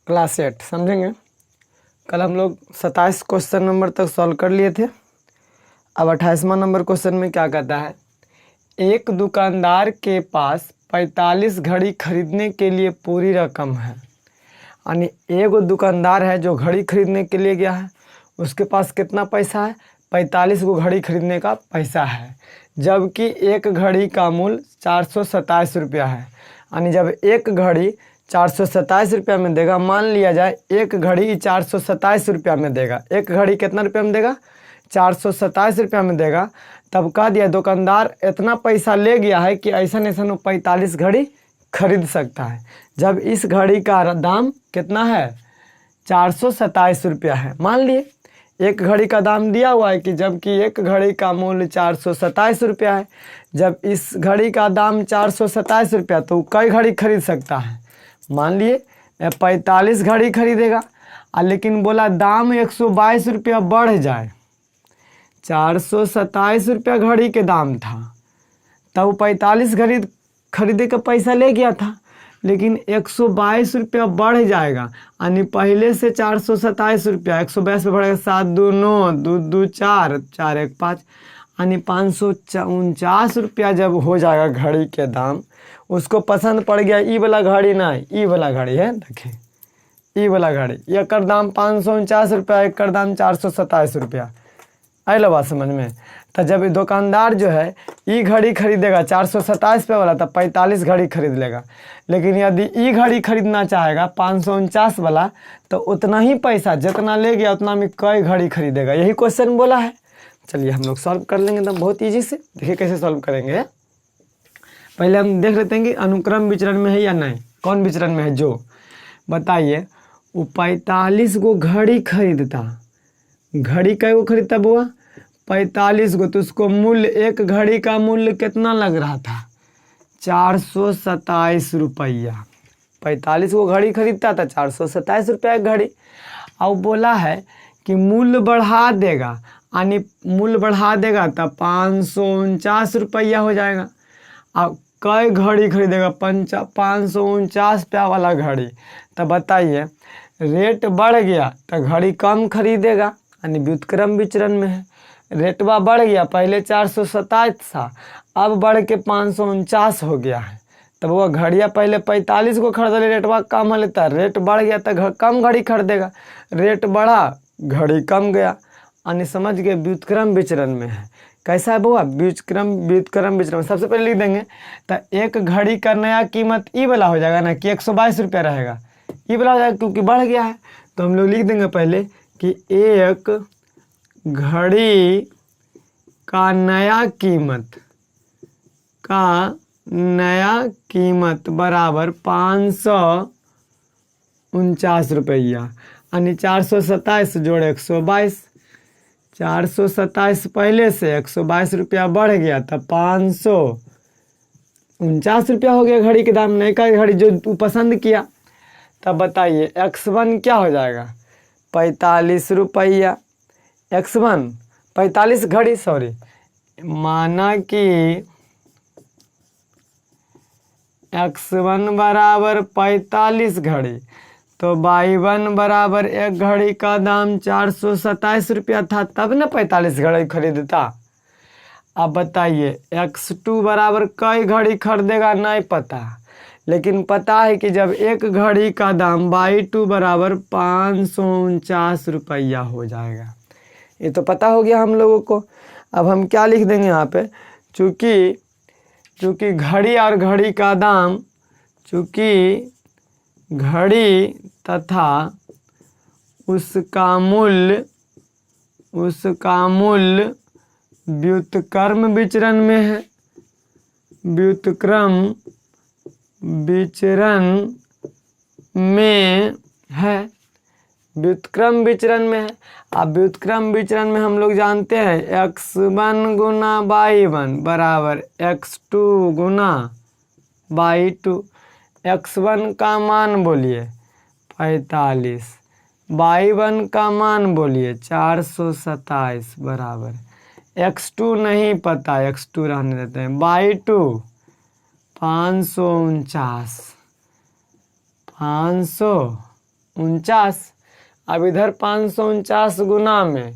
Class 8 समझेंगे। कल हम लोग 27 क्वेश्चन नंबर तक सॉल्व कर लिए थे। अब 28वां नंबर क्वेश्चन में क्या कहता है, एक दुकानदार के पास 45 घड़ी खरीदने के लिए पूरी रकम है। यानी एक दुकानदार है जो घड़ी खरीदने के लिए गया है, उसके पास कितना पैसा है, 45 गो घड़ी खरीदने का पैसा है, जबकि एक घड़ी का मूल्य 427 रुपया है। यानी जब एक घड़ी 427 रुपया में देगा, मान लिया जाए एक घड़ी 427 रुपया में देगा, एक घड़ी कितना रुपया में देगा, 427 रुपया में देगा, तब कह दिया दुकानदार इतना पैसा ले गया है कि ऐसा ऐसा 45 घड़ी खरीद सकता है। जब इस घड़ी का दाम कितना है, 427 रुपया है। मान लिए एक घड़ी का दाम दिया हुआ है कि जबकि एक घड़ी का मूल्य 427 रुपया है, जब इस घड़ी का दाम 427 रुपया, तो कई घड़ी खरीद सकता है। मान लिए 45 घड़ी खरीदेगा, लेकिन बोला दाम 122 रुपया बढ़ जाए। 427 रुपया घड़ी के दाम था, तब 45 घड़ी खरीदे का पैसा ले गया था, लेकिन 122 रुपया बढ़ जाएगा। यानी पहले से 427 रुपया 122 पे बढ़ेगा, 7 2 9 2 2 4 4 1 5, यानी 549 रुपया जब हो जाएगा घड़ी के दाम। उसको पसंद पड़ गया ई वाला घड़ी, ना ई वाला घड़ी है, देखिए ई वाला घड़ी, एक दाम 549 रुपया, एक दाम 427 रुपया। आइल बात समझ में। तो जब दुकानदार जो है ई घड़ी खरीदेगा 427 पे वाला, तब 45 घड़ी खरीद लेगा। लेकिन यदि ई घड़ी खरीदना चाहेगा 549 वाला, तो उतना ही पैसा जितना ले गया उतना में कई घड़ी खरीदेगा। यही क्वेश्चन बोला है। चलिए हम लोग सॉल्व कर लेंगे तो बहुत ईजी से। देखिए कैसे सॉल्व करेंगे। पहले हम देख लेते हैं कि अनुक्रम विचरण में है या नहीं। कौन विचरण में है, जो बताइए। वो 45 गो घड़ी खरीदता, घड़ी कै गो खरीदता बुआ, 45 गो। तो उसको मूल्य, एक घड़ी का मूल्य कितना लग रहा था, 427 रुपया। 45 गो घड़ी खरीदता था, 427 रुपया एक घड़ी। अब बोला है कि मूल्य बढ़ा देगा, यानी मूल्य बढ़ा देगा तब 549 रुपया हो जाएगा। अब कई घड़ी खरीदेगा, 549 रुपया वाला घड़ी। तब बताइए रेट बढ़ गया तो घड़ी कम खरीदेगा, यानी व्युत्क्रम विचरण में है। रेटवा बढ़ गया, पहले 427 था, अब बढ़ के 549 हो गया है। तब वह घड़िया पहले 45 को खरीद ले, रेटवा कम लेता, रेट बढ़ गया तो कम घड़ी खरीदेगा, रेट बढ़ा घड़ी कम गया, यानी समझ गए व्युत्क्रम विचरण में है। कैसा है बुआ, व्युत्क्रम विचरण। सबसे पहले लिख देंगे तो एक घड़ी का नया कीमत ई वाला हो जाएगा ना, कि 122 रुपया रहेगा, ई वाला हो जाएगा क्योंकि बढ़ गया है। तो हम लोग लिख देंगे पहले कि एक घड़ी का नया कीमत बराबर 549 रुपया, यानी 427 जोड़े 122, 427 पहले से 122 रुपया बढ़ गया तब 549 रुपया हो गया घड़ी के दाम, नई का घड़ी जो तू पसंद किया। तब बताइए x1 क्या हो जाएगा, 45 रुपया। x1 45 घड़ी, सॉरी, माना कि x1 बराबर 45 घड़ी, तो y1 बराबर एक घड़ी का दाम 427 रुपया था, तब ना 45 घड़ी खरीदता। अब बताइए x2 बराबर कई घड़ी खरीदेगा, नहीं पता, लेकिन पता है कि जब एक घड़ी का दाम y2 बराबर 549 रुपया हो जाएगा। ये तो पता हो गया हम लोगों को। अब हम क्या लिख देंगे यहाँ पे, चूँकि घड़ी और घड़ी का दाम, चूँकि घड़ी तथा उसका मूल्य व्युत्क्रम विचरण में है, व्युत्क्रम विचरण में है, व्युत्क्रम विचरण में है। अब व्युत्क्रम विचरण में हम लोग जानते हैं x1 गुना y1 बराबर x2 गुना y2। x1 का मान बोलिए 45, y1 का मान बोलिए 427 बराबर, x2 नहीं पता, x2 रहने देते हैं, y2 549 49। अब इधर 549 गुना में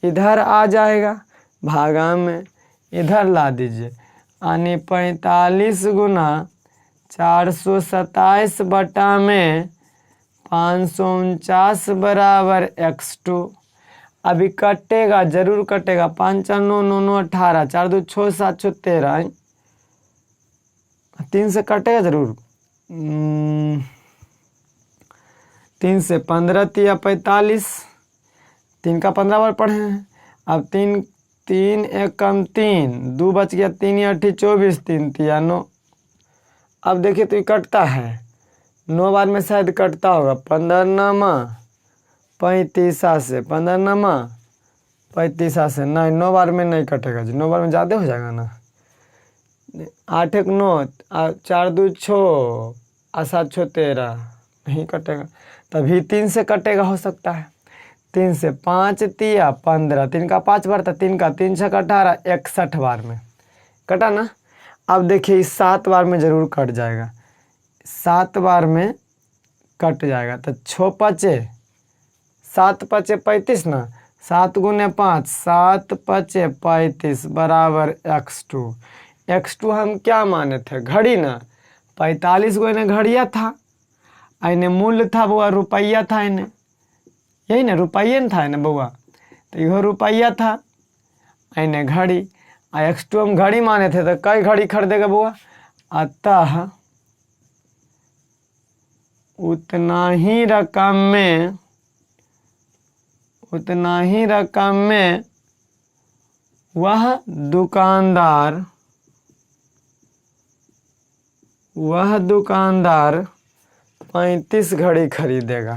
इधर आ जाएगा, भागा में इधर ला दीजिए, यानी 45 गुना 427 बटा में 549 बराबर x2। अभी कटेगा, जरूर कटेगा, 5 4 9 9 9 18, 4 2 6 7 6 13, 3 से कटेगा जरूर। 3 से 15 तिया 45, 3 का 15 बार पढ़े हैं। अब 3 3 1 कम 3, 2 बच गया, 3 या 8 24, 3 तिया 9। अब देखिए तो ये कटता है, 9 बार में शायद कटता होगा। 15 9 35 से, 15 9 35 से, नहीं 9 बार में नहीं कटेगा जी, 9 बार में ज़्यादा हो जाएगा ना। 8 1 9, 4 2 6, 7 6 13, नहीं कटेगा। तभी 3 से कटेगा, हो सकता है। 3 से 5 तिया 15, 3 का 5 बार था, 3 का 3 6 18, 61 बार में कटा ना। अब देखिए इस 7 बार में ज़रूर कट जाएगा, 7 बार में कट जाएगा। तो 6 5 7 5 35 ना, 7 गुने 5, 7 5 35 बराबर x2। x2 हम क्या माने थे, घड़ी ना। 45 को इन्हें घड़िया था, इन्हें मूल्य था बउआ, रुपया था इन्हें, यही ना रुपये न था इन्हें बउआ, तो यह रुपया था, इन्हें घड़ी। x2 हम घड़ी माने थे, तो कई घड़ी खरीदेगा बउआ, अतः उतना ही रकम में वह दुकानदार 35 घड़ी खरीदेगा,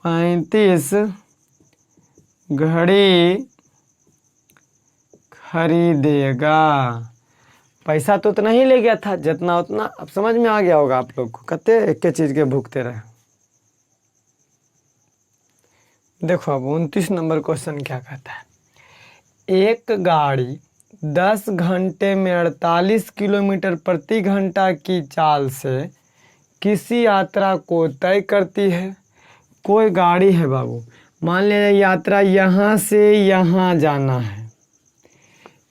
35 घड़ी खरीदेगा। पैसा तो उतना ही ले गया था, जितना उतना। अब समझ में आ गया होगा आप लोग को, कते एक के चीज़ के भुगते रहे। देखो अब 29 नंबर क्वेश्चन क्या कहता है। एक गाड़ी 10 घंटे में 48 किलोमीटर प्रति घंटा की चाल से किसी यात्रा को तय करती है। कोई गाड़ी है बाबू, मान लीजिए यात्रा यहाँ से यहाँ जाना है,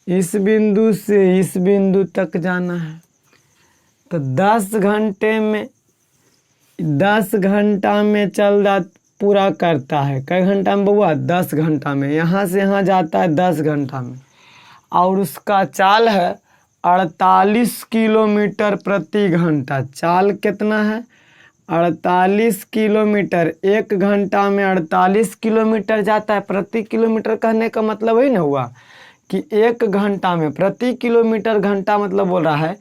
इस बिंदु से इस बिंदु तक जाना है, तो 10 घंटा में पूरा करता है। कई घंटा में बउआ, 10 घंटा में। यहाँ से यहाँ जाता है 10 घंटा में, और उसका चाल है 48 किलोमीटर प्रति घंटा। चाल कितना है, 48 किलोमीटर। 1 घंटा में 48 किलोमीटर जाता है। प्रति किलोमीटर कहने का मतलब वही ना हुआ कि 1 घंटा में, प्रति किलोमीटर घंटा मतलब बोल रहा है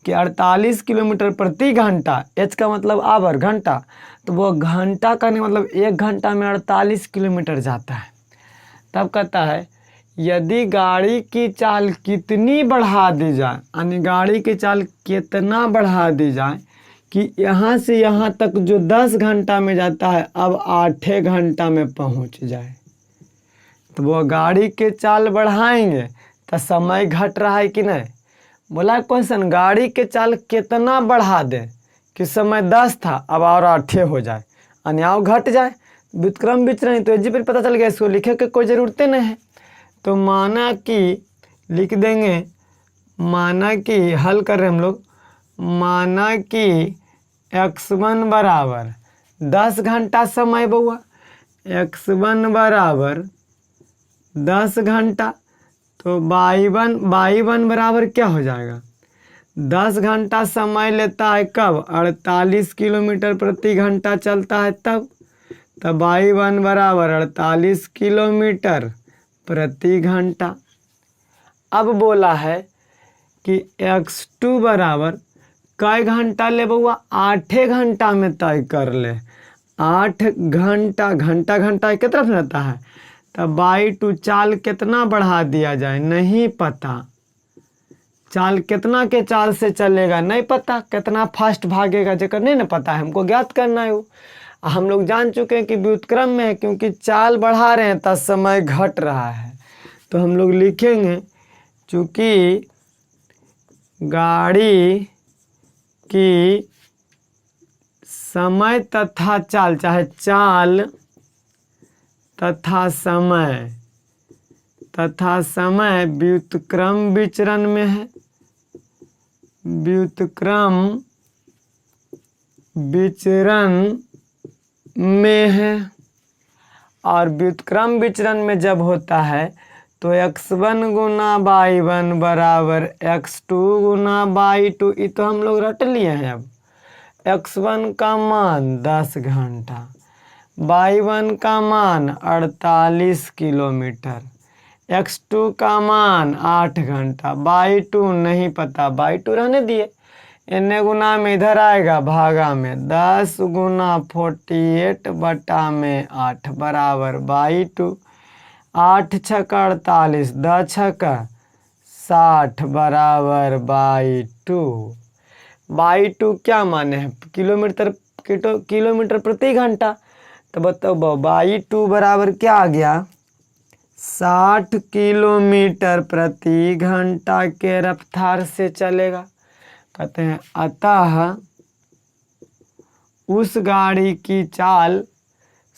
कि 48 किलोमीटर प्रति घंटा। एच का मतलब आवर, घंटा, तो वो घंटा का नहीं मतलब 1 घंटा में 48 किलोमीटर जाता है। तब कहता है यदि गाड़ी की चाल कितनी बढ़ा दी जाए, यानी गाड़ी की चाल कितना बढ़ा दी जाए कि यहाँ से यहाँ तक जो 10 घंटा में जाता है अब 8 घंटा में पहुँच जाए, तो वो गाड़ी के चाल बढ़ाएंगे तो समय घट रहा है कि नहीं। बोला क्वेश्चन गाड़ी के चाल कितना बढ़ा दे कि समय 10 था अब और 8 हो जाए, यानी आओ घट जाए। व्युत्क्रम विचरण तो जी पर पता चल गया, इसको लिखे के कोई ज़रूरत नहीं। तो माना कि लिख देंगे, माना कि हल कर रहे हम लोग, माना कि x1 बराबर 10 घंटा समय बउआ, x1 बराबर 10 घंटा, तो y1 बराबर क्या हो जाएगा, 10 घंटा समय लेता है कब, 48 किलोमीटर प्रति घंटा चलता है तब y1 बराबर 48 किलोमीटर प्रति घंटा। अब बोला है कि x2 बराबर कई घंटा ले बउआ, 8 घंटा में तय कर ले। 8 घंटा, घंटा किस तरफ रहता है, तब y2 चाल कितना बढ़ा दिया जाए, नहीं पता। चाल कितना के चाल से चलेगा नहीं पता, कितना फास्ट भागेगा जेकर नहीं ना पता है, हमको ज्ञात करना है वो। हम लोग जान चुके हैं कि व्युत्क्रम में है, क्योंकि चाल बढ़ा रहे हैं तब समय घट रहा है। तो हम लोग लिखेंगे चूँकि गाड़ी की समय तथा चाल, चाहे चाल तथा समय व्युत्क्रम विचरण में है, व्युत्क्रम विचरण में है। और व्युत्क्रम विचरण में जब होता है तो x1 गुना y1 बराबर x2 गुना y2, ये तो हम लोग रट लिए हैं। अब x1 का मान 10 घंटा, y1 का मान 48 किलोमीटर, x2 का मान 8 घंटा, y2 नहीं पता, y2 रहने दिए। इन्ने गुना में इधर आएगा भागा में 10 गुना 48 बटा में 8 बराबर y2, 8 छक्का 48, 10 छक्का 60 बराबर y2। y2 क्या माने हैं? किलोमीटर प्रति घंटा। तो बताओ y2 बराबर क्या आ गया? 60 किलोमीटर प्रति घंटा के रफ्तार से चलेगा। कहते हैं अतः उस गाड़ी की चाल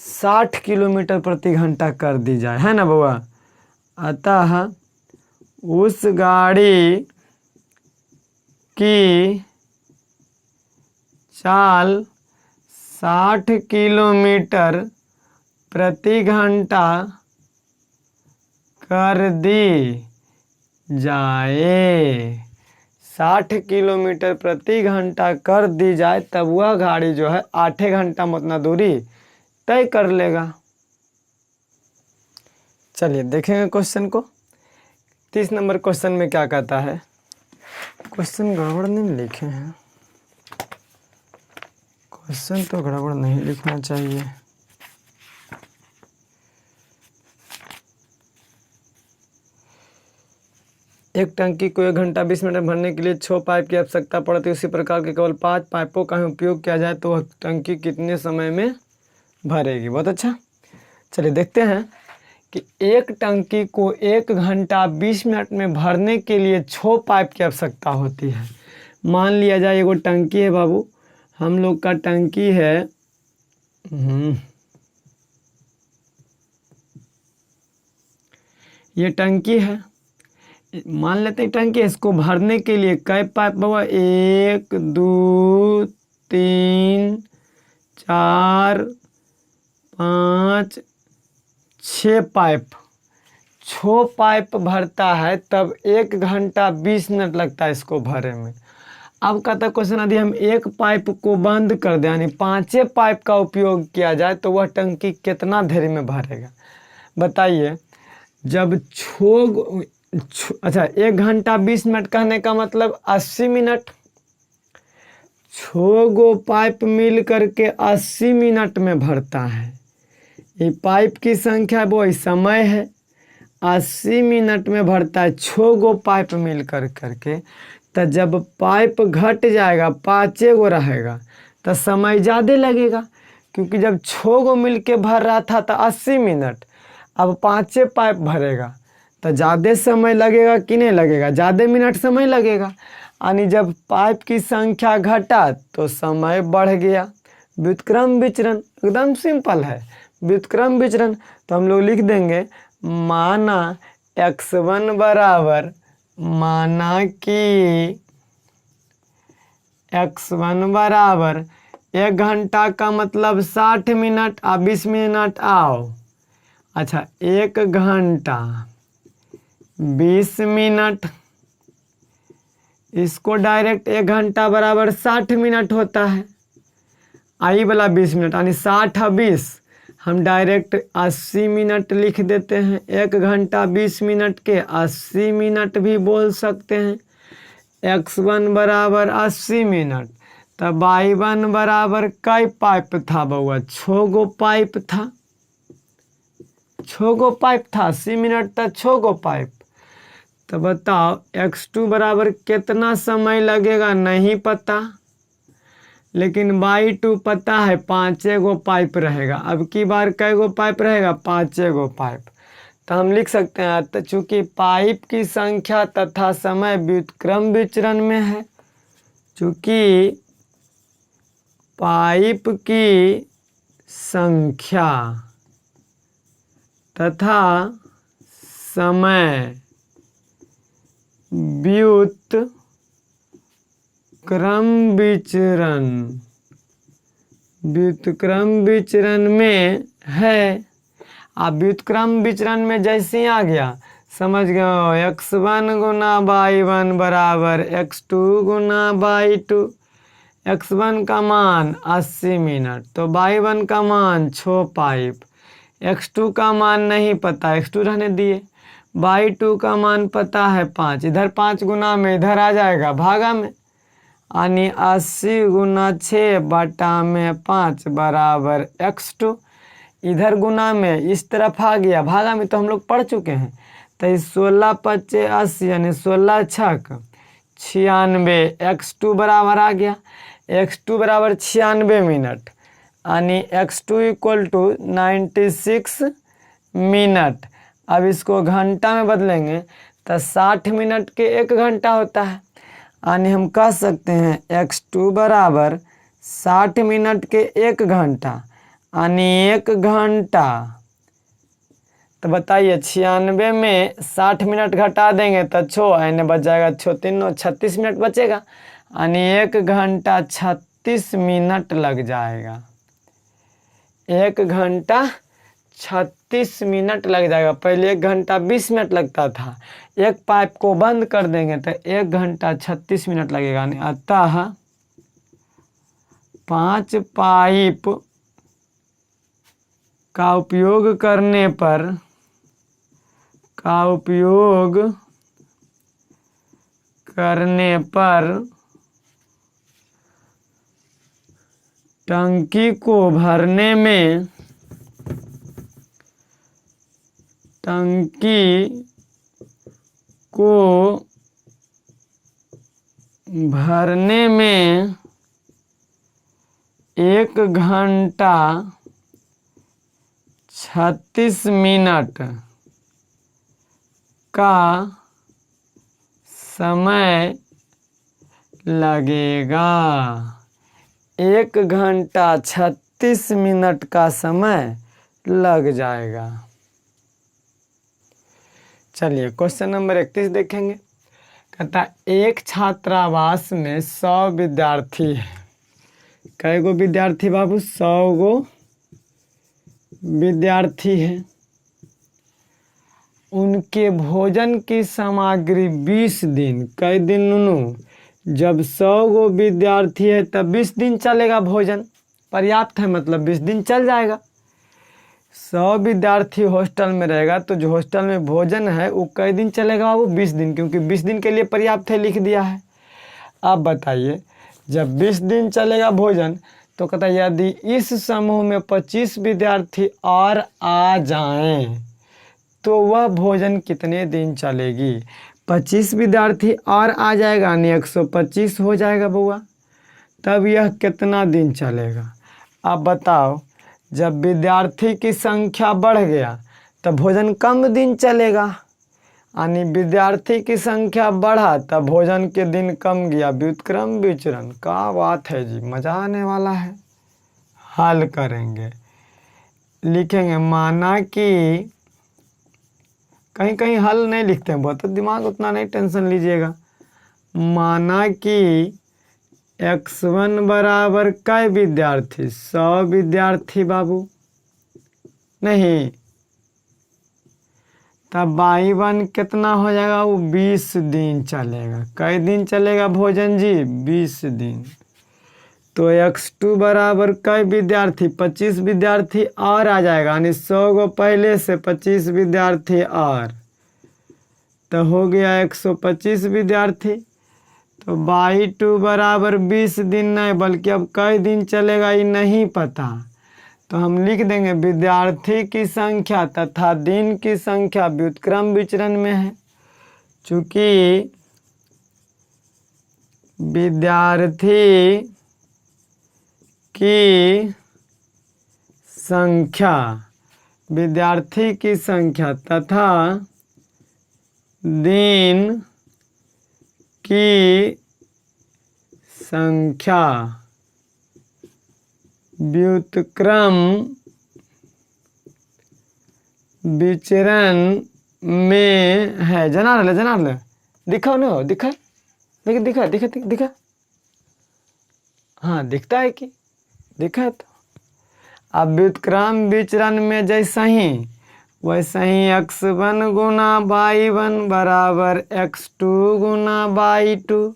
60 किलोमीटर प्रति घंटा कर दी जाए, है ना बउआ? अतः उस गाड़ी की चाल 60 किलोमीटर प्रति घंटा कर दी जाए, 60 किलोमीटर प्रति घंटा कर दी जाए, तब वह गाड़ी जो है 8 घंटा में उतना दूरी तय कर लेगा। चलिए देखेंगे क्वेश्चन को। 30 नंबर क्वेश्चन में क्या कहता है? क्वेश्चन गड़बड़ नहीं लिखे हैं, क्वेश्चन तो गड़बड़ नहीं लिखना चाहिए। एक टंकी को 1 घंटा 20 मिनट में भरने के लिए 6 पाइप की आवश्यकता पड़ती है। उसी प्रकार के केवल 5 पाइपों का ही उपयोग किया जाए तो वह टंकी कितने समय में भरेगी? बहुत अच्छा। चलिए देखते हैं कि एक टंकी को 1 घंटा 20 मिनट में भरने के लिए 6 पाइप की आवश्यकता होती है। मान लिया जाए एगो टंकी है बाबू, हम लोग का टंकी है ये टंकी है, मान लेते हैं टंकी। इसको भरने के लिए कई पाइप बाबा? 1 2 3 4 5 6 पाइप। 6 पाइप भरता है तब 1 घंटा 20 मिनट लगता है इसको भरे में। अब कहता क्वेश्चन यदि हम एक पाइप को बंद कर दें यानी 5 पाइप का उपयोग किया जाए तो वह टंकी कितना देर में भरेगा? बताइए। जब अच्छा 1 घंटा 20 मिनट कहने का मतलब 80 मिनट। 6 गो पाइप मिल करके 80 मिनट में भरता है। ये पाइप की संख्या वो समय है, 80 मिनट में भरता है 6 गो पाइप मिल करके। तो जब पाइप घट जाएगा 5 गो रहेगा तो समय ज़्यादा लगेगा, क्योंकि जब 6 गो मिल के भर रहा था तो 80 मिनट, अब 5 पाइप भरेगा तो ज़्यादा समय लगेगा कि नहीं लगेगा? ज़्यादा मिनट समय लगेगा। यानी जब पाइप की संख्या घटा तो समय बढ़ गया। व्युत्क्रम विचरण एकदम सिंपल है, व्युत्क्रम विचरण। तो हम लोग लिख देंगे माना x1 बराबर, माना कि x1 बराबर 1 घंटा का मतलब 60 मिनट और 20 मिनट आओ। अच्छा 1 घंटा 20 मिनट, इसको डायरेक्ट 1 घंटा बराबर 60 मिनट होता है, आई वाला 20 मिनट यानी 60 और 20 हम डायरेक्ट 80 मिनट लिख देते हैं। 1 घंटा 20 मिनट के 80 मिनट भी बोल सकते हैं। x1 बराबर 80 मिनट, तब y1 बराबर कई पाइप था बउआ? 6 गो पाइप था, 6 गो पाइप था, 80 मिनट तक 6 गो पाइप। तो बताओ x2 बराबर कितना समय लगेगा? नहीं पता, लेकिन y2 पता है 5 गो पाइप रहेगा। अब की बार कै गो पाइप रहेगा? 5 गो पाइप। तो हम लिख सकते हैं तो चूंकि पाइप की संख्या तथा समय व्युत्क्रम विचरण में है, चूंकि पाइप की संख्या तथा समय व्युत्क्रम विचरण में है। आप व्युत्क्रम विचरण में जैसे ही आ गया समझ गए x1 गुना y1 बराबर x2 गुना y2। x1 का मान 80 मिनट तो y1 का मान 6 पाइप। x2 का मान नहीं पता, x2 रहने दिए। y2 का मान पता है 5, इधर 5 गुना में इधर आ जाएगा भागा में, यानी 80 गुना 6 बटा में 5 बराबर x2। इधर गुना में इस तरफ आ गया, भागा में तो हम लोग पढ़ चुके हैं। तो 16 पच्चे 80 यानी 16 छक 96, x2 बराबर आ गया, x2 बराबर 96 मिनट, यानी x2 इक्वल टू 96 मिनट। अब इसको घंटा में बदलेंगे तो 60 मिनट के 1 घंटा होता है, यानी हम कह सकते हैं x2 बराबर 60 मिनट के 1 घंटा, यानी 1 घंटा। तो बताइए 96 में 60 मिनट घटा देंगे तो 6 यानी बच जाएगा 6 3 36 मिनट बचेगा, यानी 1 घंटा 36 मिनट लग जाएगा। 1 घंटा 36 मिनट लग जाएगा। पहले 1 घंटा 20 मिनट लगता था। एक पाइप को बंद कर देंगे तो 1 घंटा 36 मिनट लगेगा। अतः 5 पाइप का उपयोग करने पर टंकी को भरने में 1 घंटा 36 मिनट का समय लगेगा। 1 घंटा 36 मिनट का समय लग जाएगा। चलिए क्वेश्चन नंबर 31 देखेंगे। कहता एक छात्रावास में 100 विद्यार्थी है। कै गो विद्यार्थी बाबू? 100 गो विद्यार्थी है। उनके भोजन की सामग्री 20 दिन, कई दिन नुनू? जब 100 गो विद्यार्थी है तब 20 दिन चलेगा भोजन, पर्याप्त है, मतलब 20 दिन चल जाएगा। 100 विद्यार्थी हॉस्टल में रहेगा तो जो हॉस्टल में भोजन है वो कई दिन चलेगा? वो 20 दिन, क्योंकि 20 दिन के लिए पर्याप्त है, लिख दिया है। अब बताइए जब 20 दिन चलेगा भोजन तो कहता है यदि इस समूह में 25 विद्यार्थी और आ जाएं तो वह भोजन कितने दिन चलेगी? 25 विद्यार्थी और आ जाएगा यानी 125 हो जाएगा बउआ, तब यह कितना दिन चलेगा? अब बताओ, जब विद्यार्थी की संख्या बढ़ गया तब भोजन कम दिन चलेगा, यानी विद्यार्थी की संख्या बढ़ा तब भोजन के दिन कम गया। व्युत्क्रम विचरण का बात है जी, मजा आने वाला है। हल करेंगे, लिखेंगे माना कि कहीं कहीं हल नहीं लिखते हैं, बहुत दिमाग उतना नहीं टेंशन लीजिएगा। माना कि x1 बराबर कै विद्यार्थी? 100 विद्यार्थी बाबू, नहीं तब y1 कितना हो जाएगा? वो 20 दिन चलेगा। कै दिन चलेगा भोजन जी? 20 दिन। तो x2 बराबर कै विद्यार्थी? 25 विद्यार्थी और आ जाएगा, यानी 100 गो पहले से 25 विद्यार्थी और, तो हो गया 125 विद्यार्थी। तो y2 बराबर 20 दिन नहीं बल्कि अब कई दिन चलेगा ये नहीं पता, तो हम लिख देंगे विद्यार्थी की संख्या तथा दिन की संख्या व्युत्क्रम विचरण में है। चूंकि विद्यार्थी की संख्या तथा दिन की संख्या व्युत्क्रम विचरण में है। जना रहे दिखा नहीं हो, दिखा लेकिन दिखा हाँ दिखता है कि दिखा है। तो अब व्युत्क्रम विचरण में जैसा ही वैसा ही x1 गुना y1 बराबर x2 गुना y2,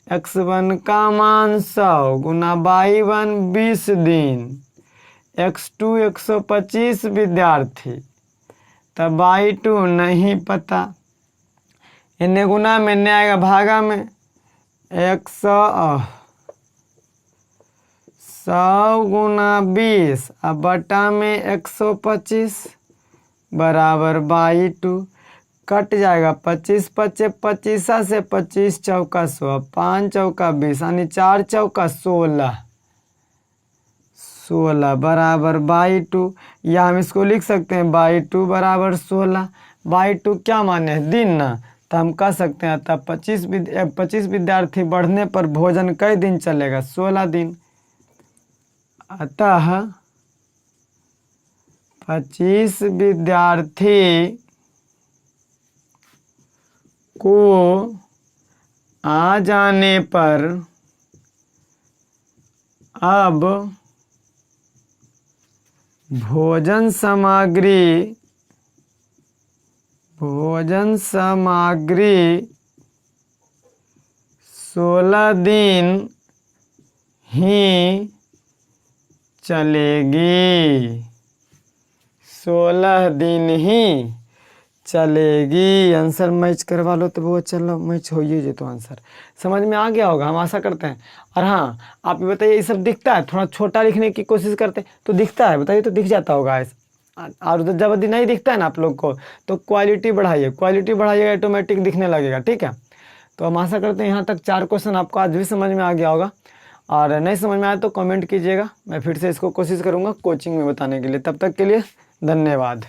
x1 का मान 100 गुना y1 20 दिन, x2 125 विद्यार्थी, तब y2 नहीं पता। इन्हें गुना में नहीं आएगा, भागा में 100 गुना 20 अब बटा में 125 बराबर y2, कट जाएगा 25 25 25 से 25 चौका 100, 5 चौका 20 यानी 4 चौका 16 बराबर y2। या हम इसको लिख सकते हैं y2 बराबर 16। y2 क्या माने है, दिन ना, तो हम कह सकते हैं तब 25 विद्यार्थी बढ़ने पर भोजन कई दिन चलेगा, 16 दिन। अतः 25 विद्यार्थी को आ जाने पर अब भोजन सामग्री 16 दिन ही चलेगी, 16 दिन ही चलेगी। आंसर मैच करवा लो तो बहुत, चलो मैच हो ही तो आंसर समझ में आ गया होगा, हम आशा करते हैं। और हाँ आप ये बताइए, ये सब दिखता है, थोड़ा छोटा लिखने की कोशिश करते तो दिखता है, बताइए तो दिख जाता होगा ऐसा। और जब यदि नहीं दिखता है ना आप लोग को तो क्वालिटी बढ़ाइए, ऑटोमेटिक दिखने लगेगा, ठीक है। तो हम आशा करते हैं यहाँ तक 4 क्वेश्चन आपको आज भी समझ में आ गया होगा, और नहीं समझ में आया तो कमेंट कीजिएगा, मैं फिर से इसको कोशिश करूँगा कोचिंग में बताने के लिए। तब तक के लिए धन्यवाद।